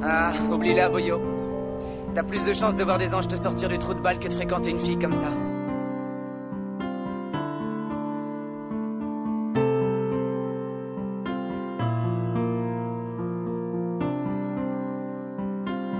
Ah, oublie-la, Boyo. T'as plus de chances de voir des anges te sortir du trou de balle que de fréquenter une fille comme ça.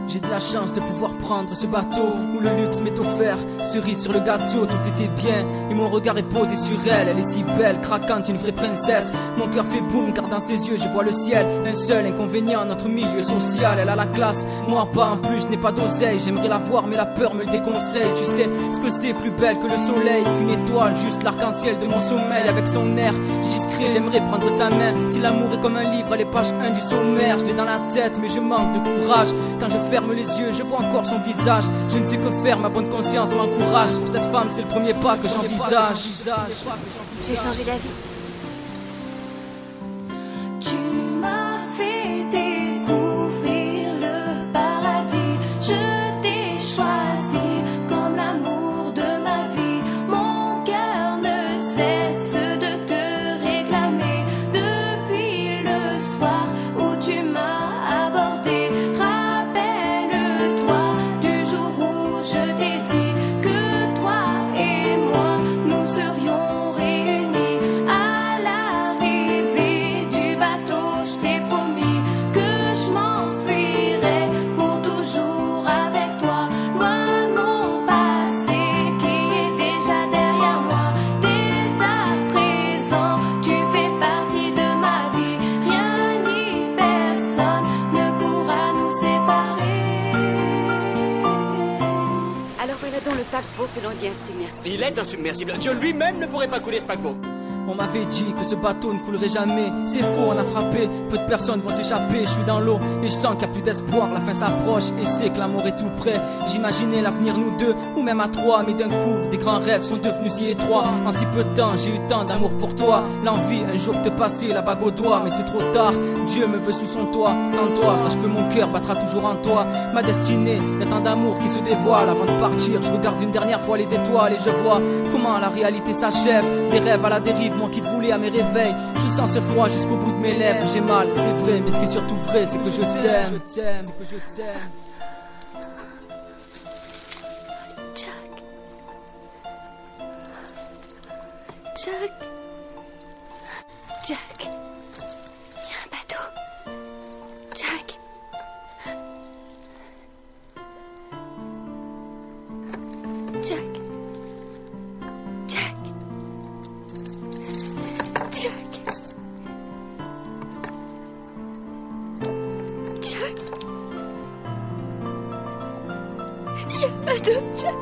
J'ai de la chance de pouvoir prendre ce bateau où le luxe m'est offert, cerise sur le gâteau, tout était bien et mon regard est posé sur elle. Elle est si belle, craquante, une vraie princesse. Mon cœur fait boum car dans ses yeux je vois le ciel. Un seul inconvénient, notre milieu social. Elle a la classe, moi pas, en plus je n'ai pas d'oseille. J'aimerais la voir mais la peur me le déconseille. Tu sais ce que c'est plus belle que le soleil, qu'une étoile, juste l'arc-en-ciel de mon sommeil. Avec son air discret, j'aimerais prendre sa main. Si l'amour est comme un livre, les pages 1 du sommaire. Je l'ai dans la tête mais je manque de courage. Quand je ferme les yeux, je vois encore son visage. Je ne sais que faire, ma bonne conscience m'encourage. Pour cette femme, c'est le premier pas que j'envisage. J'ai changé d'avis. Tu m'as fait découvrir le paradis. Je t'ai choisi comme l'amour de ma vie. Mon cœur ne cesse de te réclamer depuis le soir où tu m'as abordé. Alors voilà donc le paquebot que l'on dit insubmersible. Il est insubmersible. Dieu lui-même ne pourrait pas couler ce paquebot. On m'avait dit que ce bateau ne coulerait jamais. C'est faux, on a frappé, peu de personnes vont s'échapper. Je suis dans l'eau et je sens qu'il n'y a plus d'espoir. La fin s'approche et c'est que l'amour est tout près. J'imaginais l'avenir nous deux, ou même à trois. Mais d'un coup, des grands rêves sont devenus si étroits. En si peu de temps, j'ai eu tant d'amour pour toi. L'envie un jour de te passer la bague au doigt. Mais c'est trop tard, Dieu me veut sous son toit. Sans toi, sache que mon cœur battra toujours en toi. Ma destinée, y a tant d'amour qui se dévoile. Avant de partir, je regarde une dernière fois les étoiles et je vois comment la réalité s'achève. Des rêves à la dérive, moi qui te voulais à mes réveils. Je sens ce froid jusqu'au bout de mes lèvres. J'ai mal, c'est vrai, mais ce qui est surtout vrai, c'est que je t'aime. Jack. Jack. Jack. Il y a un bateau. Jack. Jack. Jack. Jack. Jack. Il y a un bateau, Jack.